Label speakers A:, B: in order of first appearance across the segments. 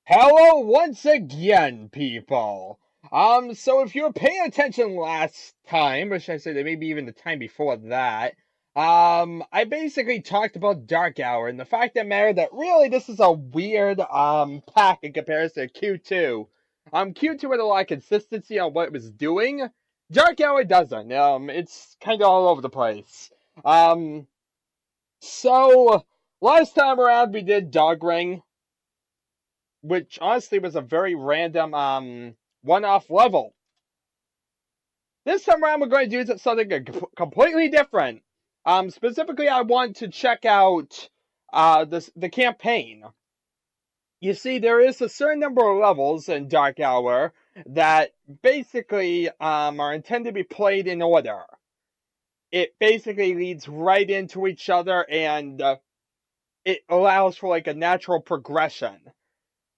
A: Hello once again, people. So if you were paying attention last time, or should I say that maybe even the time before that, I basically talked about Dark Hour and the fact that matter that really this is a weird pack in comparison to Q2. Q2 had a lot of consistency on what it was doing. Dark Hour doesn't. It's kind of all over the place. Um, so last time around we did Dog Ring, which honestly was a very random one-off level. This time around, we're going to do something completely different. Specifically, I want to check out the campaign. You see, there is a certain number of levels in Dark Hour that basically are intended to be played in order. It basically leads right into each other, and it allows for like a natural progression.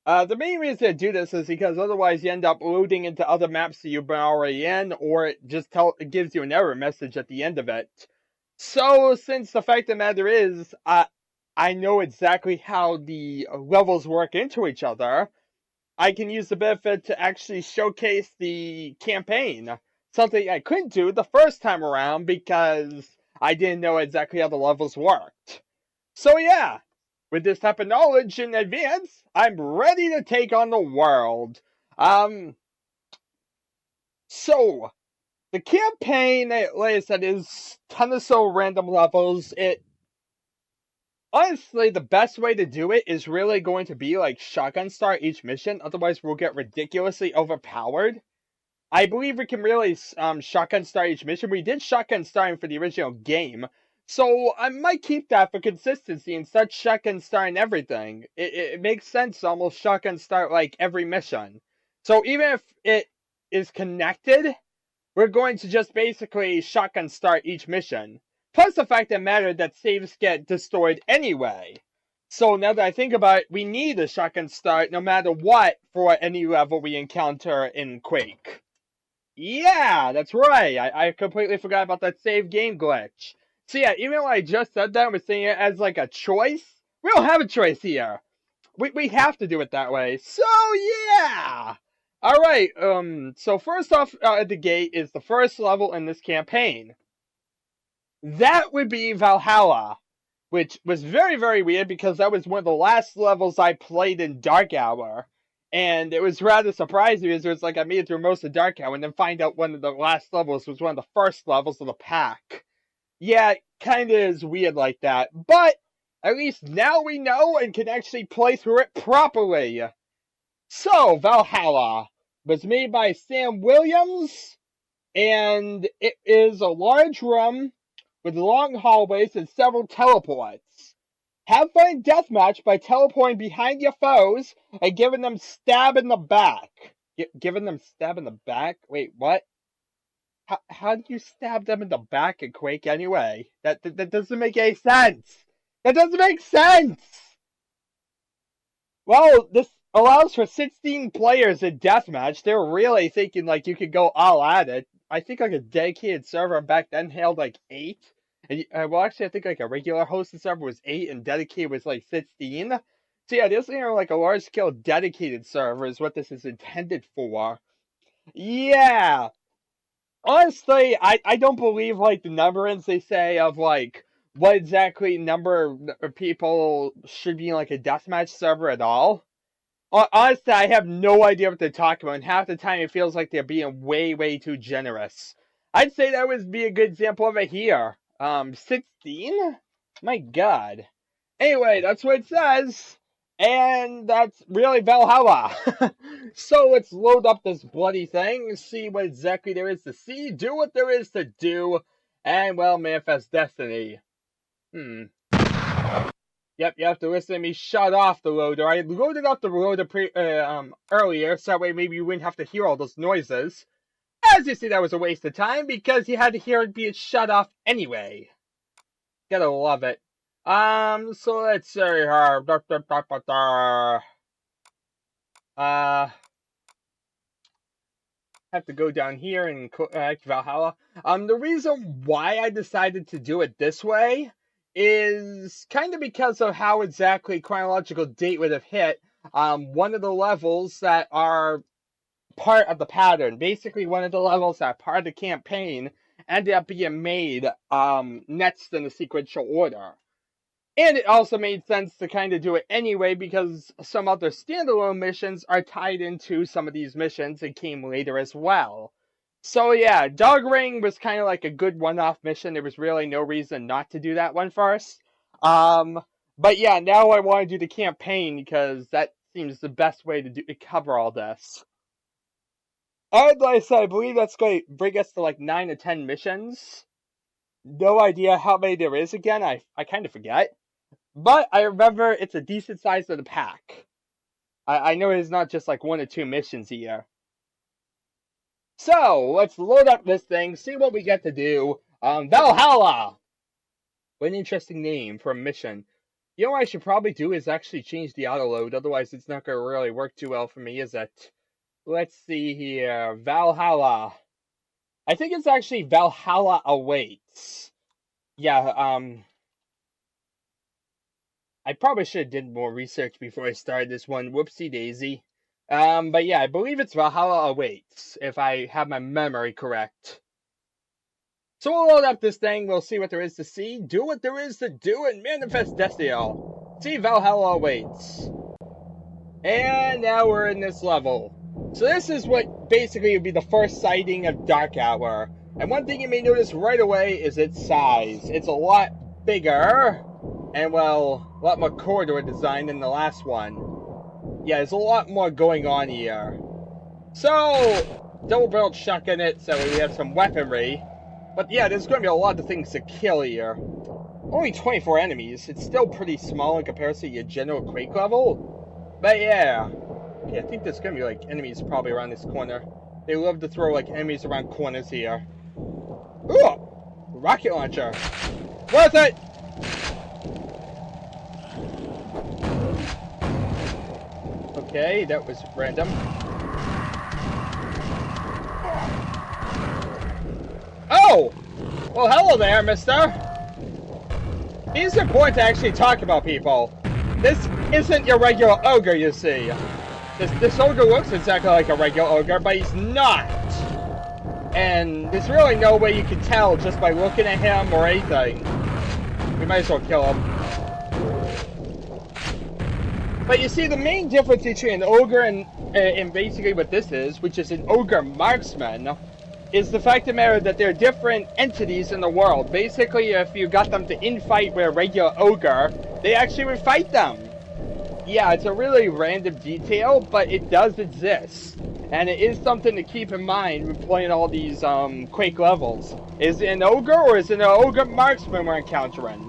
A: The main reason to do this is because otherwise you end up loading into other maps that you've been already in, or it gives you an error message at the end of it. So, since the fact of the matter is, I know exactly how the levels work into each other, I can use the benefit to actually showcase the campaign. Something I couldn't do the first time around because I didn't know exactly how the levels worked. So yeah, with this type of knowledge in advance, I'm ready to take on the world. Um, so the campaign, like I said, is ton of so random levels. It honestly, the best way to do it is really going to be like shotgun start each mission. Otherwise, we'll get ridiculously overpowered. I believe we can really shotgun start each mission. We did shotgun starting for the original game, so I might keep that for consistency and start shotgun starting everything. It makes sense to almost shotgun start like every mission. So even if it is connected, we're going to just basically shotgun start each mission. Plus the fact that matter that saves get destroyed anyway. So now that I think about it, we need a shotgun start no matter what for any level we encounter in Quake. Yeah, that's right. I completely forgot about that save game glitch. So yeah, even when I just said that, we're saying it as like a choice. We don't have a choice here. We have to do it that way. So yeah. All right. So first off, at the gate is the first level in this campaign. That would be Valhalla, which was very, very weird because that was one of the last levels I played in Dark Hour. And it was rather surprising because it was like I made it through most of Dark Hour and then find out one of the last levels was one of the first levels of the pack. Yeah, it kind of is weird like that. But at least now we know and can actually play through it properly. So, Valhalla was made by Sam Williams, and it is a large room with long hallways and several teleports. Have fun deathmatch by teleporting behind your foes and giving them stab in the back. Giving them stab in the back? Wait, what? How do you stab them in the back in Quake anyway? That doesn't make any sense. That doesn't make sense. Well, this allows for 16 players in deathmatch. They're really thinking like you could go all at it. I think like a dedicated server back then held like 8. And well, actually, I think like a regular hosted server was 8 and dedicated was like 16. So yeah, this is like a large scale dedicated server is what this is intended for. Yeah, honestly, I don't believe like the numberings they say of like what exactly number of people should be in like a deathmatch server at all. Honestly, I have no idea what they're talking about, and half the time it feels like they're being way, way too generous. I'd say that would be a good example of it here. 16? My god. Anyway, that's what it says. And that's really Valhalla. So let's load up this bloody thing, see what exactly there is to see, do what there is to do, and, well, manifest destiny. Yep, you have to listen to me shut off the loader. I loaded up the loader earlier, so that way maybe you wouldn't have to hear all those noises. As you see, that was a waste of time because you had to hear it be shut off anyway. Gotta love it. So let's see here. Have to go down here and Valhalla. The reason why I decided to do it this way is kind of because of how exactly chronological date would have hit one of the levels that are part of the pattern. Basically, one of the levels that are part of the campaign ended up being made next in the sequential order. And it also made sense to kind of do it anyway because some other standalone missions are tied into some of these missions and came later as well. So yeah, Dog Ring was kind of like a good one-off mission. There was really no reason not to do that one first. But yeah, now I want to do the campaign because that seems the best way to cover all this. And like I said, I believe that's going to bring us to like 9 or 10 missions. No idea how many there is again. I kind of forget. But I remember it's a decent size of the pack. I know it's not just like 1 or 2 missions a year. So, let's load up this thing, see what we get to do. Valhalla! What an interesting name for a mission. You know what I should probably do is actually change the auto load, otherwise it's not going to really work too well for me, is it? Let's see here. Valhalla. I think it's actually Valhalla Awaits. Yeah, I probably should have did more research before I started this one. Whoopsie daisy. But yeah, I believe it's Valhalla Awaits, if I have my memory correct. So we'll load up this thing, we'll see what there is to see, do what there is to do, and manifest destiny. See Valhalla Awaits. And now we're in this level. So this is what basically would be the first sighting of Dark Hour. And one thing you may notice right away is its size. It's a lot bigger, and well, a lot more corridor design than the last one. Yeah, there's a lot more going on here. So, double-barreled shotgun it, so we have some weaponry. But yeah, there's going to be a lot of things to kill here. Only 24 enemies. It's still pretty small in comparison to your general Quake level. But yeah. Okay, I think there's going to be like enemies probably around this corner. They love to throw like enemies around corners here. Ooh! Rocket launcher. Worth it! Okay, that was random. Oh! Well, hello there, mister. It's important to actually talk about people. This isn't your regular ogre, you see. This ogre looks exactly like a regular ogre, but he's not. And there's really no way you can tell just by looking at him or anything. We might as well kill him. But you see, the main difference between an ogre and basically what this is, which is an ogre marksman, is the fact of the matter that there are different entities in the world. Basically, if you got them to infight with a regular ogre, they actually would fight them. Yeah, it's a really random detail, but it does exist. And it is something to keep in mind when playing all these Quake levels. Is it an ogre or is it an ogre marksman we're encountering?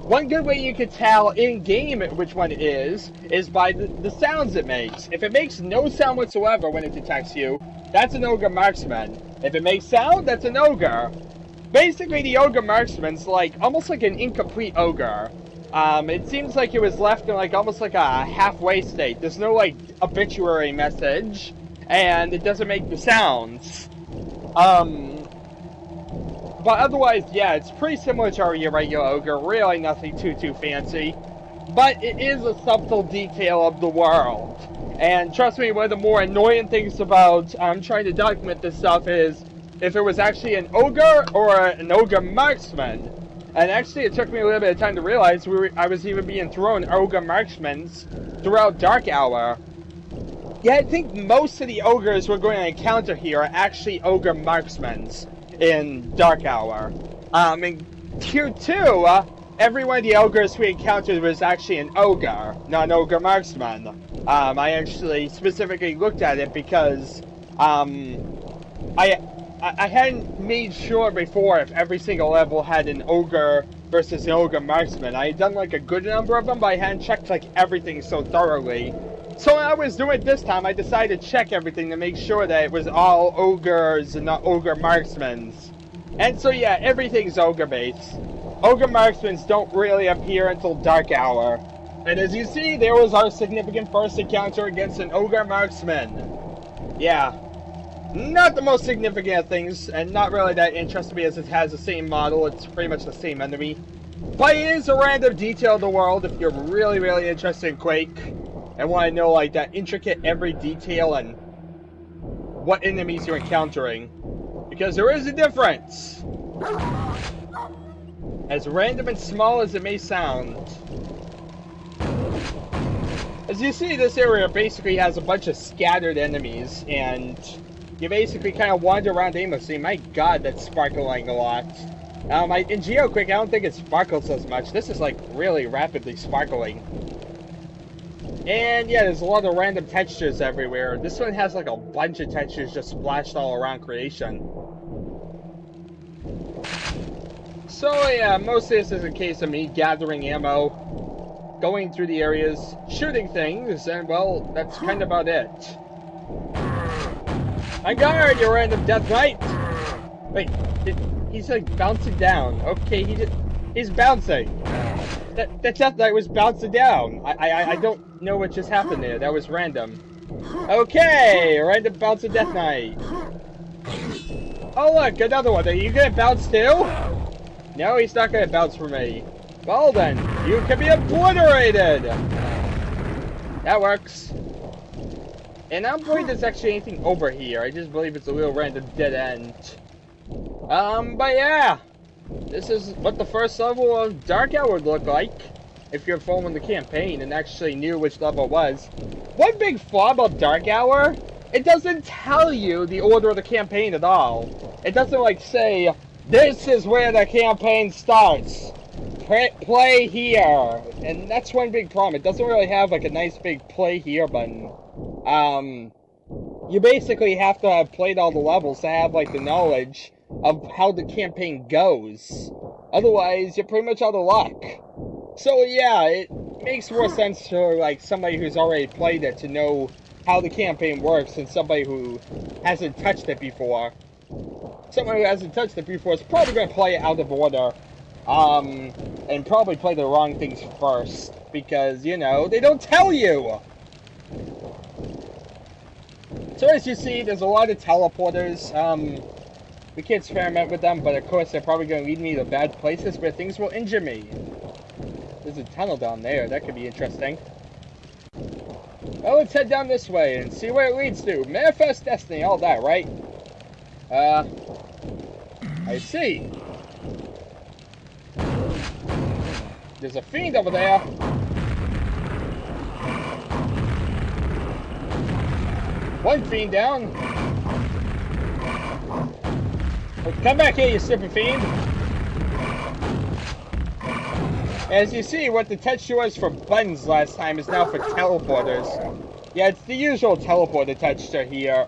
A: One good way you could tell in-game which one it is by the sounds it makes. If it makes no sound whatsoever when it detects you, that's an ogre marksman. If it makes sound, that's an ogre. Basically, the ogre marksman's like almost like an incomplete ogre. It seems like it was left in like almost like a halfway state. There's no like obituary message, and it doesn't make the sounds. But otherwise, yeah, it's pretty similar to your regular ogre. Really nothing too fancy. But it is a subtle detail of the world. And trust me, one of the more annoying things about trying to document this stuff is if it was actually an ogre or an ogre marksman. And actually, it took me a little bit of time to realize I was even being thrown ogre marksmans throughout Dark Hour. Yeah, I think most of the ogres we're going to encounter here are actually ogre marksmans in Dark Hour. In Tier 2, every one of the ogres we encountered was actually an ogre, not an ogre marksman. I actually specifically looked at it because I hadn't made sure before if every single level had an ogre versus an ogre marksman. I had done like a good number of them, but I hadn't checked like everything so thoroughly. So when I was doing it this time, I decided to check everything to make sure that it was all ogres and not ogre marksmans. And so yeah, everything's ogre based. Ogre marksmans don't really appear until Dark Hour. And as you see, there was our significant first encounter against an ogre marksman. Yeah. Not the most significant of things, and not really that interesting me as it has the same model, it's pretty much the same enemy. But it is a random detail of the world if you're really interested in Quake. I want to know like that intricate every detail and what enemies you're encountering, because there is a difference. As random and small as it may sound. As you see, this area basically has a bunch of scattered enemies, and you basically kind of wander around aimlessly. My god, that's sparkling a lot. In Quake, I don't think it sparkles as much. This is like really rapidly sparkling. And yeah, there's a lot of random textures everywhere. This one has like a bunch of textures just splashed all around creation. So yeah, mostly this is a case of me gathering ammo, going through the areas, shooting things, and well, that's kind of about it. On guard, you random death knight! Wait, he's like bouncing down. Okay, he's bouncing. That death knight was bouncing down. I don't know what just happened there. That was random. Okay, random bouncing death knight. Oh look, another one. Are you gonna bounce too? No, he's not gonna bounce for me. Well then, you can be obliterated! That works. And I don't believe there's actually anything over here. I just believe it's a little random dead end. But yeah. This is what the first level of Dark Hour would look like. If you're following the campaign and actually knew which level it was. One big flaw about Dark Hour, it doesn't tell you the order of the campaign at all. It doesn't like say, this is where the campaign starts. Play here. And that's one big problem. It doesn't really have like a nice big play here button. You basically have to have played all the levels to have like the knowledge of how the campaign goes. Otherwise, you're pretty much out of luck. So yeah, it makes more sense for like somebody who's already played it to know how the campaign works than somebody who hasn't touched it before. Someone who hasn't touched it before is probably going to play it out of order. And probably play the wrong things first. Because, you know, they don't tell you! So as you see, there's a lot of teleporters. We can experiment with them, but of course they're probably going to lead me to bad places where things will injure me. There's a tunnel down there. That could be interesting. Well, let's head down this way and see where it leads to. Manifest destiny, all that, right? I see. There's a fiend over there. One fiend down. Well, come back here, you stupid fiend. As you see, what the texture was for buttons last time is now for teleporters. Yeah, it's the usual teleporter texture here.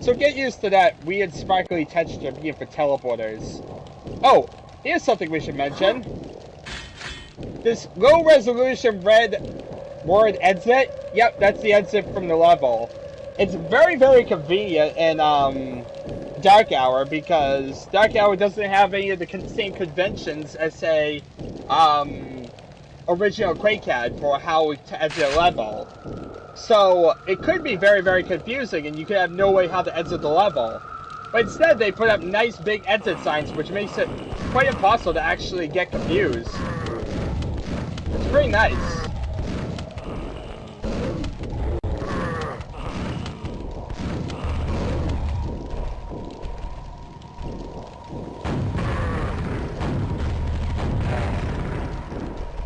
A: So get used to that weird sparkly texture being for teleporters. Oh, here's something we should mention. This low resolution red word exit, yep, that's the exit from the level. It's very, very convenient in Dark Hour because Dark Hour doesn't have any of the same conventions as, say, original Quake had for how to exit a level. So it could be very, very confusing and you could have no way how to exit the level. But instead they put up nice big exit signs which makes it quite impossible to actually get confused. It's pretty nice.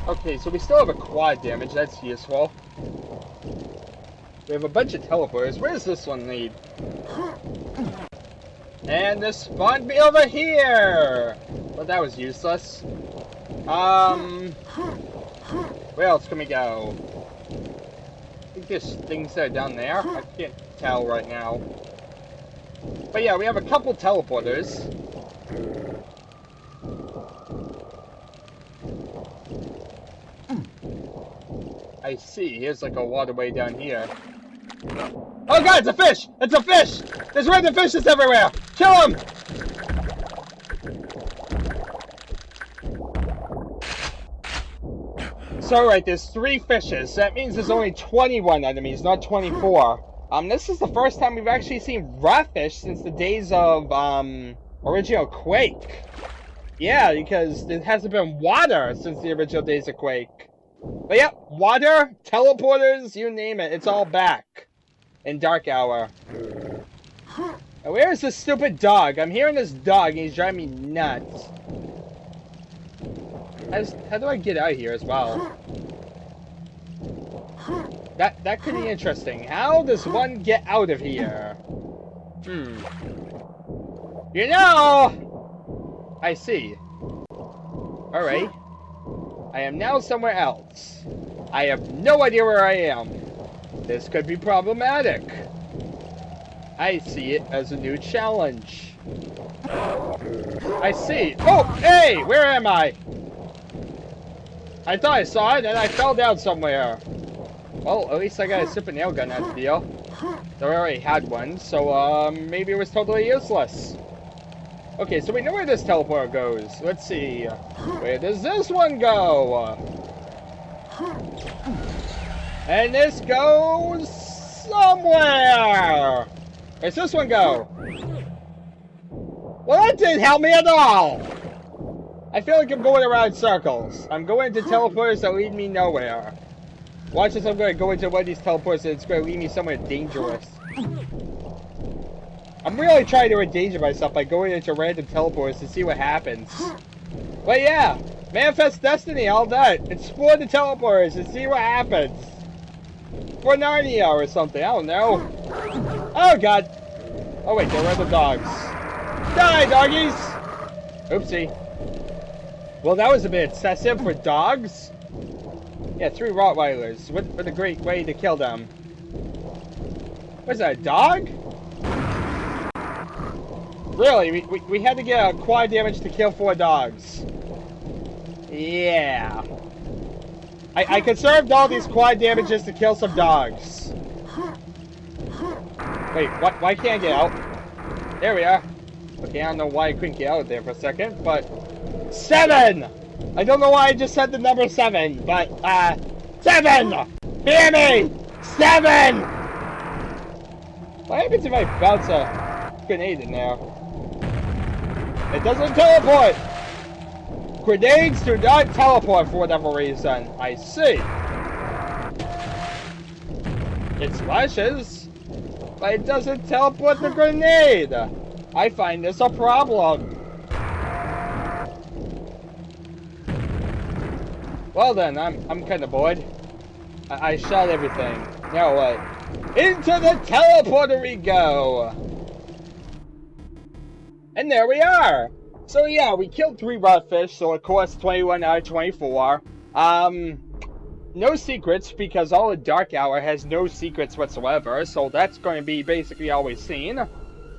A: Okay, so we still have a quad damage, that's useful. We have a bunch of teleporters. Where does this one lead? And this spawned me over here! Well, that was useless. Where else can we go? I think there's things that are down there. I can't tell right now. But yeah, we have a couple teleporters. I see. Here's like a waterway down here. Oh god, it's a fish! It's a fish! There's random fishes everywhere! Kill him! So right, there's 3 fishes. That means there's only 21 enemies, not 24. This is the first time we've actually seen raw fish since the days of original Quake. Yeah, because there hasn't been water since the original days of Quake. But yep, water, teleporters, you name it, it's all back in Dark Hour. Now, where is this stupid dog? I'm hearing this dog and he's driving me nuts. How do I get out of here as well? That could be interesting. How does one get out of here? You know! I see. Alright. I am now somewhere else. I have no idea where I am. This could be problematic. I see it as a new challenge. I see. Oh, hey! Where am I? I thought I saw it and I fell down somewhere. Well, at least I got a super nail gun out of the deal. I already had one, so maybe it was totally useless. Okay, so we know where this teleporter goes. Let's see. Where does this one go? And this goes somewhere. Where's this one go? Well, that didn't help me at all. I feel like I'm going around circles. I'm going to teleporters that lead me nowhere. Watch as I'm going to go into one of these teleporters and it's going to lead me somewhere dangerous. I'm really trying to endanger myself by going into random teleporters to see what happens. But yeah, manifest destiny, all that. Explore the teleporters and see what happens. For Narnia or something, I don't know. Oh god. Oh wait, they're random dogs. Die, doggies! Oopsie. Well, that was a bit excessive for dogs. Yeah, 3 Rottweilers. What a great way to kill them. Was that a dog? Really? We had to get a quad damage to kill 4 dogs. Yeah. I conserved all these quad damages to kill some dogs. Wait, why can't I get out? There we are. Okay, I don't know why I couldn't get out there for a second, but... 7! I don't know why I just said the number 7, but, 7! Hear me! 7! What happens if I bounce a grenade in there? It doesn't teleport! Grenades do not teleport for whatever reason. I see. It splashes, but it doesn't teleport the grenade. I find this a problem. Well then, I'm kind of bored. I shot everything. Now what? Into the teleporter we go! And there we are! So yeah, we killed 3 rotfish, so of course 21 out of 24. No secrets, because all of Dark Hour has no secrets whatsoever, so that's going to be basically all we've seen.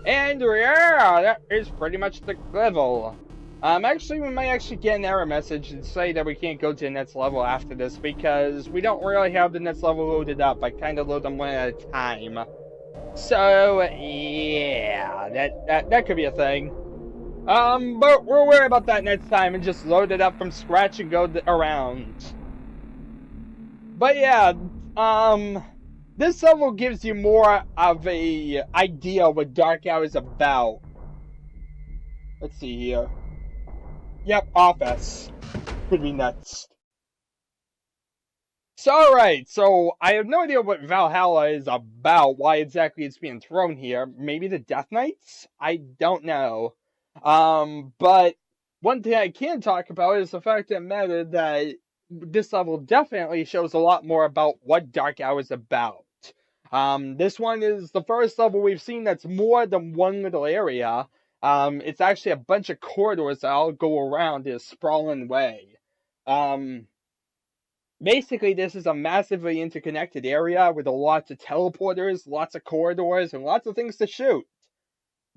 A: And yeah, that is pretty much the level. Actually, we might actually get an error message and say that we can't go to the next level after this, because we don't really have the next level loaded up. I kind of load them one at a time. So, yeah, that could be a thing. But we'll worry about that next time and just load it up from scratch and go around. But yeah, this level gives you more of a idea what Dark Hour is about. Let's see here. Yep, office. Could be nuts. So, alright, so I have no idea what Valhalla is about, why exactly it's being thrown here. Maybe the Death Knights? I don't know. But one thing I can talk about is the fact of the matter that this level definitely shows a lot more about what Dark Hour is about. This one is the first level we've seen that's more than one little area. It's actually a bunch of corridors that all go around in a sprawling way. Basically, this is a massively interconnected area with lots of teleporters, lots of corridors, and lots of things to shoot.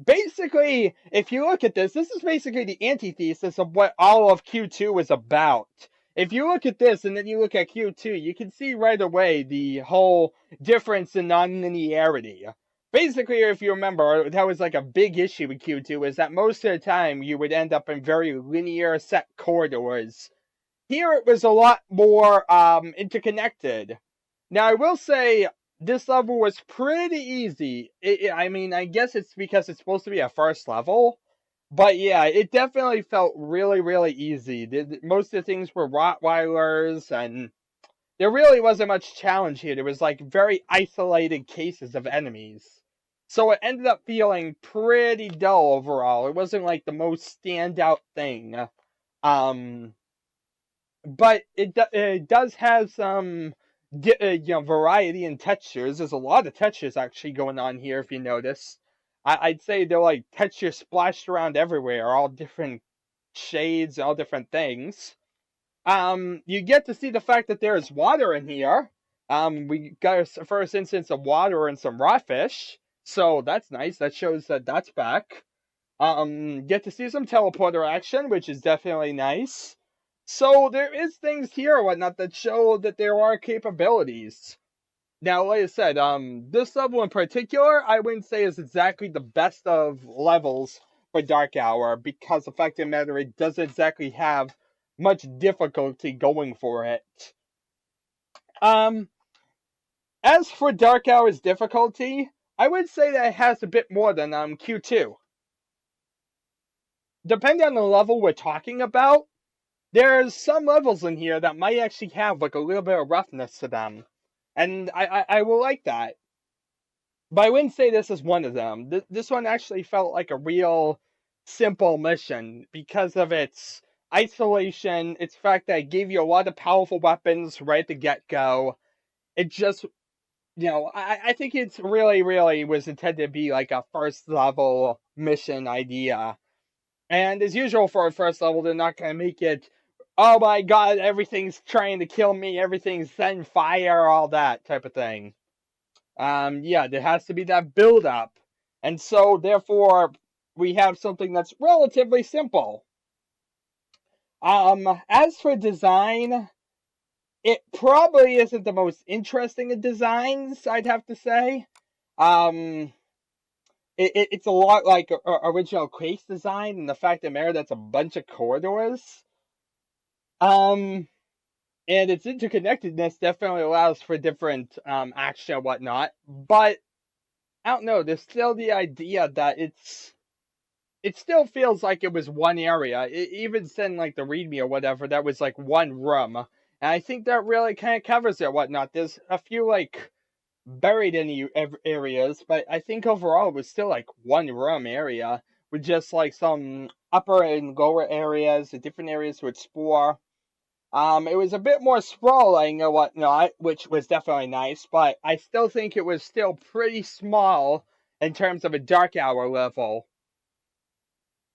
A: Basically, if you look at this is basically the antithesis of what all of Q2 was about. If you look at this and then you look at Q2, you can see right away the whole difference in nonlinearity. Basically, if you remember, that was like a big issue with Q2, is that most of the time you would end up in very linear set corridors. Here it was a lot more interconnected. Now, I will say, this level was pretty easy. I mean, I guess it's because it's supposed to be a first level. But yeah, it definitely felt really, really easy. Most of the things were Rottweilers, and there really wasn't much challenge here. There was like very isolated cases of enemies. So it ended up feeling pretty dull overall. It wasn't like the most standout thing. Um, but it does have some variety in textures. There's a lot of textures actually going on here if you notice. I'd say they're like textures splashed around everywhere, all different shades, all different things. You get to see the fact that there's water in here. We got our first instance of water and some raw fish, so that's nice. That shows that that's back. Get to see some teleporter action, which is definitely nice. So there is things here or whatnot that show that there are capabilities. Now, like I said, this level in particular, I wouldn't say is exactly the best of levels for Dark Hour because the fact of the matter, it doesn't exactly have much difficulty going for it. Um, as for Dark Hour's difficulty, I would say that it has a bit more than Q2. Depending on the level we're talking about, there's some levels in here that might actually have like a little bit of roughness to them. And I will like that. But I wouldn't say this is one of them. This one actually felt like a real simple mission because of its isolation, its fact that it gave you a lot of powerful weapons right at the get-go. It just, I think it's really was intended to be like a first level mission idea. And as usual for a first level, they're not going to make it, oh my god, everything's trying to kill me, everything's setting fire, all that type of thing. Yeah, there has to be that build up. And so, therefore, we have something that's relatively simple. As for design, it probably isn't the most interesting of designs, I'd have to say. Um, it's a lot like original Quake's design, and the fact that that's a bunch of corridors. Um, and its interconnectedness definitely allows for different action and whatnot. But I don't know. There's still the idea that it still feels like it was one area. It even said in, like the README or whatever that was like one room, and I think that really kind of covers it. Whatnot. There's a few like buried in areas, but I think overall it was still like one room area with just like some upper and lower areas, different areas to explore. It was a bit more sprawling or whatnot, which was definitely nice, but I still think it was still pretty small in terms of a Dark Hour level.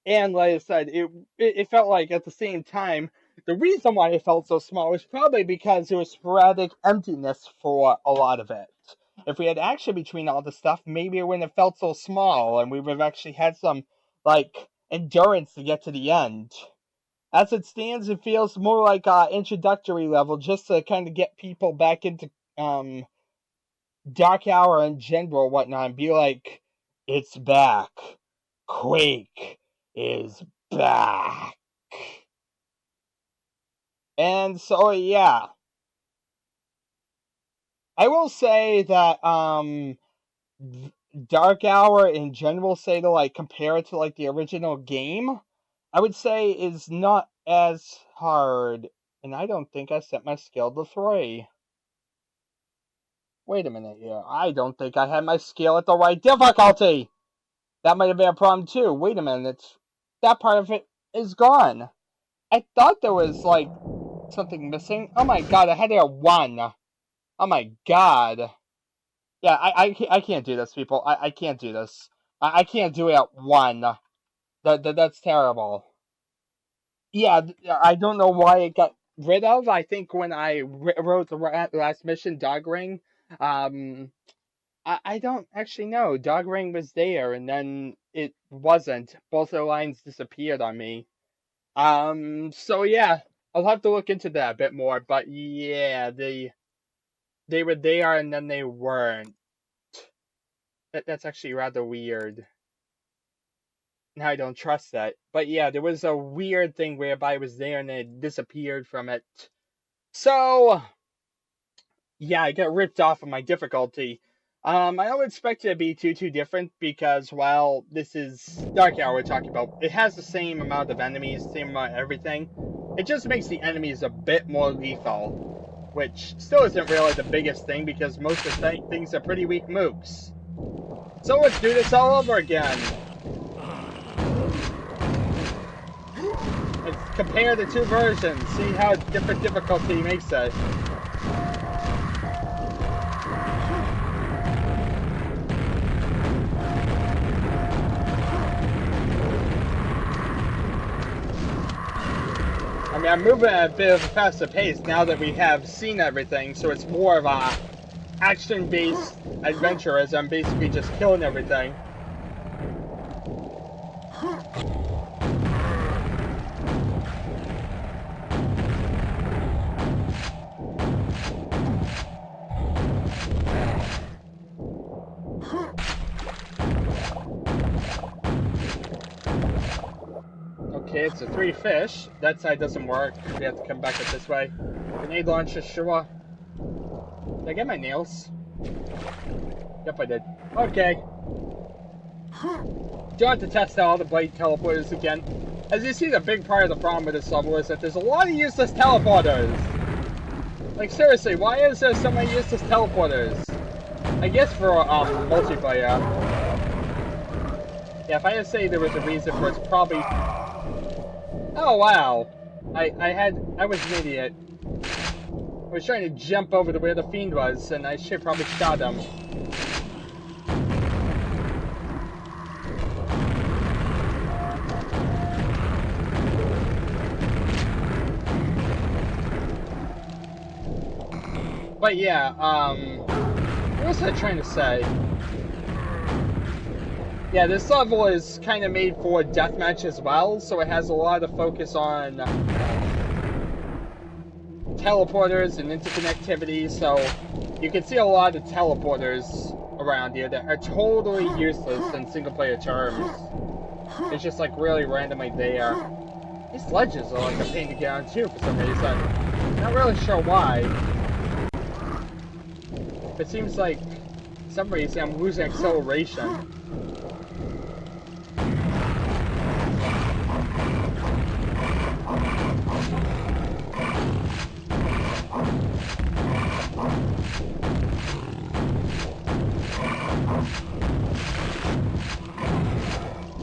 A: And like I said, it felt like at the same time, the reason why it felt so small was probably because there was sporadic emptiness for a lot of it. If we had action between all the stuff, maybe it wouldn't have felt so small, and we would have actually had some, like, endurance to get to the end. As it stands, it feels more like an introductory level just to kind of get people back into um, Dark Hour in general, whatnot, and be like, it's back. Quake is back. And so, yeah. I will say that Dark Hour in general, say to like compare it to like the original game, I would say is not as hard. And I don't think I set my skill to 3. Wait a minute here. I don't think I had my skill at the right difficulty. That might have been a problem too. Wait a minute. That part of it is gone. I thought there was like something missing. Oh my god, I had it at 1. Oh my god. Yeah, I can't do this, people. I can't do this. I can't do it at 1. That's terrible. Yeah, I don't know why it got rid of. I think when I wrote the last mission, Dog Ring, um, I don't actually know. Dog Ring was there, and then it wasn't. Both the lines disappeared on me. So yeah, I'll have to look into that a bit more. But yeah, they were there, and then they weren't. That's actually rather weird. Now I don't trust that. But yeah, there was a weird thing whereby it was there and it disappeared from it. So yeah, I got ripped off of my difficulty. I don't expect it to be too different because, well, this is Dark Hour we're talking about. It has the same amount of enemies, same amount of everything. It just makes the enemies a bit more lethal. which still isn't really the biggest thing because most of the things are pretty weak mooks. So let's do this all over again. Let's compare the two versions, see how different difficulty makes it. I mean, I'm moving at a bit of a faster pace now that we have seen everything, so it's more of a action-based adventure as I'm basically just killing everything. Okay, it's a 3 fish. That side doesn't work. We have to come back up this way. Grenade launcher, sure. Did I get my nails? Yep, I did. Okay. Do you want to test out all the blade teleporters again? As you see, the big part of the problem with this level is that there's a lot of useless teleporters. Like, seriously, why is there so many useless teleporters? I guess for multiplayer. Yeah, if I had to say there was a reason for it, it's probably... Oh, wow. I was an idiot. I was trying to jump over to where the fiend was, and I should probably shot him. But yeah, what was I trying to say? Yeah, this level is kind of made for deathmatch as well, so it has a lot of focus on teleporters and interconnectivity, so you can see a lot of teleporters around here that are totally useless in single-player terms. It's just like really randomly there. These ledges are like a pain to get on too for some reason. Not really sure why. It seems like for some reason I'm losing acceleration.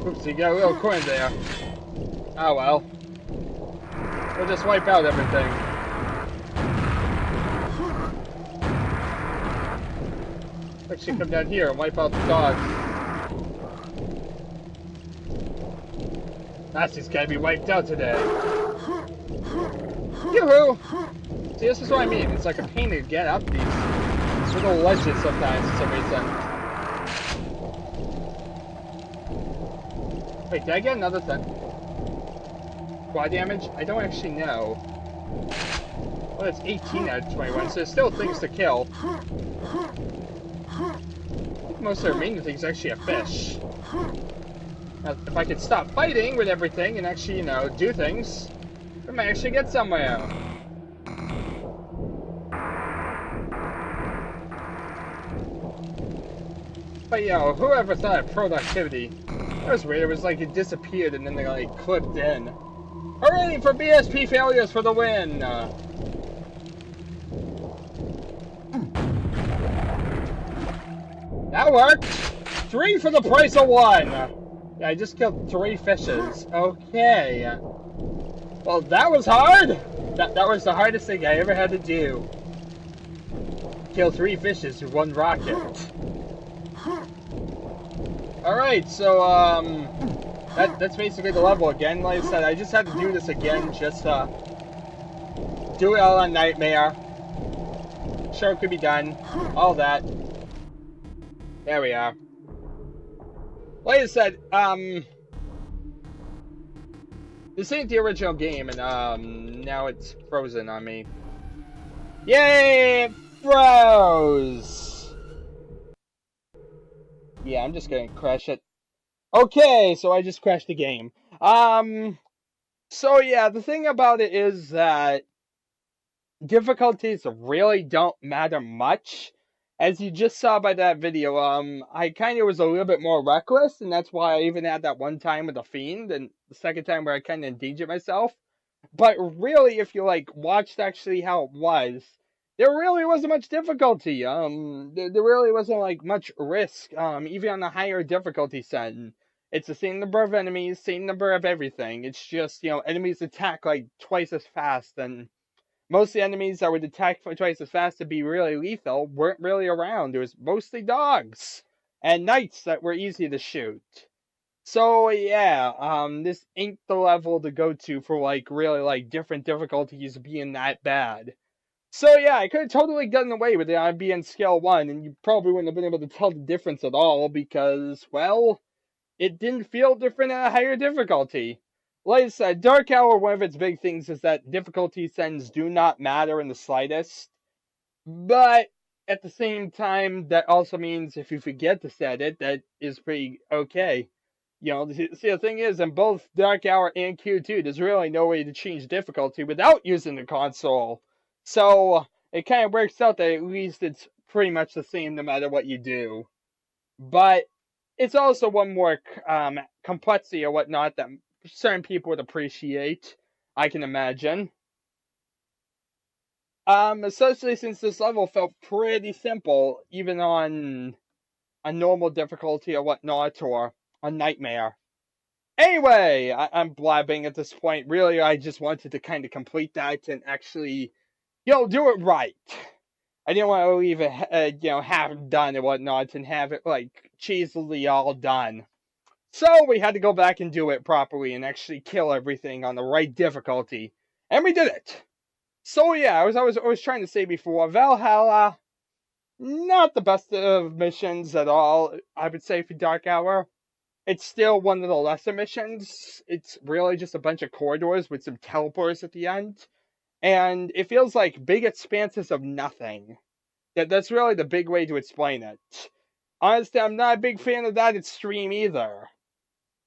A: Oops, you got a little coin there. Oh well. We'll just wipe out everything. Let's actually come down here and wipe out the dogs. Nasty's gotta be wiped out today. Yoo-hoo! See, this is what I mean. It's like a pain to get up these little ledges sometimes for some reason. Wait, did I get another thing? Squad damage? I don't actually know. Well, it's 18 out of 21, so there's still things to kill. I think most of the remaining things are actually a fish. Now, if I could stop fighting with everything and actually, you know, do things, we might actually get somewhere. But, you know, whoever thought of productivity? That was weird. It was like it disappeared and then they like clipped in. Hooray for BSP failures for the win! That worked! 3 for the price of 1! Yeah, I just killed 3 fishes. Okay. Well, that was hard! That was the hardest thing I ever had to do. Kill 3 fishes with 1 rocket. Alright, so, that's basically the level again. Like I said, I just had to do this again, just, do it all on Nightmare. Sure, it could be done. All that. There we are. Like I said, this ain't the original game, and, now it's frozen on me. Yay! It froze! Yeah, I'm just gonna crash it. Okay, so I just crashed the game. So yeah, the thing about it is that difficulties really don't matter much. As you just saw by that video, I kind of was a little bit more reckless, and that's why I even had that one time with the Fiend, and the second time where I kind of endangered myself. But really, if you, like, watched actually how it was, there really wasn't much difficulty. There really wasn't like much risk. Even on the higher difficulty setting, it's the same number of enemies, same number of everything. It's just enemies attack like twice as fast, and most of the enemies that would attack twice as fast to be really lethal weren't really around. It was mostly dogs and knights that were easy to shoot. So yeah, this ain't the level to go to for like really like different difficulties being that bad. So yeah, I could have totally gotten away with it on being scale 1, and you probably wouldn't have been able to tell the difference at all because, well, it didn't feel different at a higher difficulty. Like I said, Dark Hour, one of its big things is that difficulty settings do not matter in the slightest. But at the same time, that also means if you forget to set it, that is pretty okay. See, the thing is, in both Dark Hour and Q2, there's really no way to change difficulty without using the console. So it kind of works out that at least it's pretty much the same no matter what you do. But it's also one more complexity or whatnot that certain people would appreciate, I can imagine. Especially since this level felt pretty simple, even on a normal difficulty or whatnot, or a nightmare. Anyway, I'm blabbing at this point. Really, I just wanted to kind of complete that and actually, do it right. I didn't want to leave it, half done and whatnot and have it, like, cheesily all done. So we had to go back and do it properly and actually kill everything on the right difficulty. And we did it! So yeah, I was trying to say before, Valhalla, not the best of missions at all, I would say, for Dark Hour. It's still one of the lesser missions. It's really just a bunch of corridors with some teleports at the end. And it feels like big expanses of nothing. That's really the big way to explain it. Honestly, I'm not a big fan of that extreme either.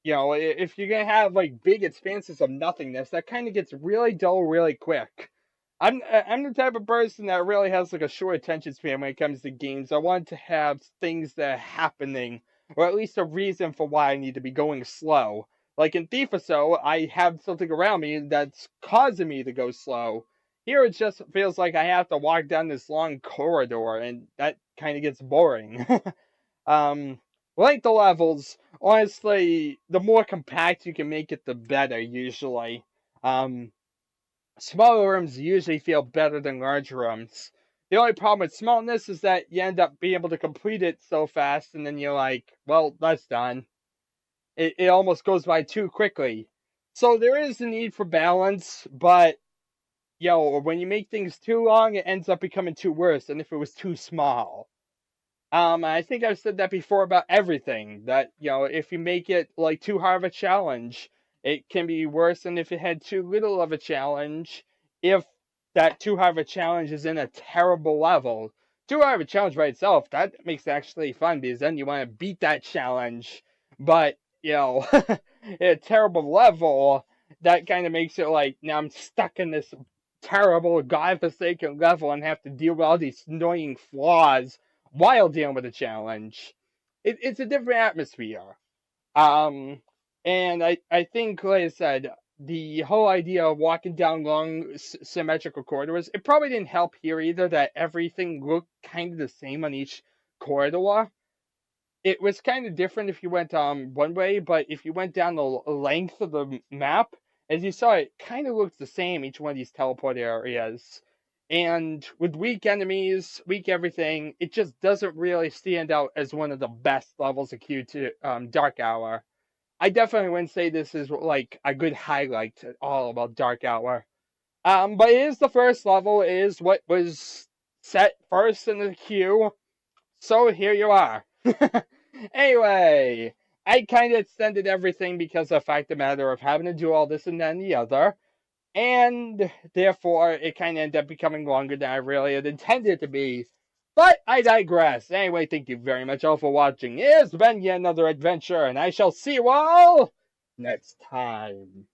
A: If you're gonna have like big expanses of nothingness, that kind of gets really dull really quick. I'm the type of person that really has like a short attention span when it comes to games. I want to have things that are happening, or at least a reason for why I need to be going slow. Like in Thief or so, I have something around me that's causing me to go slow. Here it just feels like I have to walk down this long corridor, and that kind of gets boring. um, like the levels, honestly, the more compact you can make it, the better. Usually, smaller rooms usually feel better than larger rooms. The only problem with smallness is that you end up being able to complete it so fast, and then you're like, well, that's done. It almost goes by too quickly. So there is a need for balance, but when you make things too long, it ends up becoming too worse than if it was too small. I think I've said that before about everything. That, if you make it like too hard of a challenge, it can be worse than if it had too little of a challenge. If that too hard of a challenge is in a terrible level. Too hard of a challenge by itself, that makes it actually fun because then you want to beat that challenge. But, at a terrible level, that kind of makes it like, now I'm stuck in this terrible, godforsaken level and have to deal with all these annoying flaws while dealing with a challenge. It's a different atmosphere. Um, and I think, like I said, the whole idea of walking down long symmetrical corridors, it probably didn't help here either that everything looked kind of the same on each corridor. It was kind of different if you went one way, but if you went down the length of the map, as you saw, it kind of looks the same each one of these teleport areas. And with weak enemies, weak everything, it just doesn't really stand out as one of the best levels of Q2 Dark Hour. I definitely wouldn't say this is like a good highlight at all about Dark Hour. But it is the first level. It is what was set first in the queue. So here you are. Anyway, I kind of extended everything because of the fact of the matter of having to do all this and then the other. And therefore, it kind of ended up becoming longer than I really had intended it to be. But I digress. Anyway, thank you very much all for watching. It's been yet another adventure, and I shall see you all next time.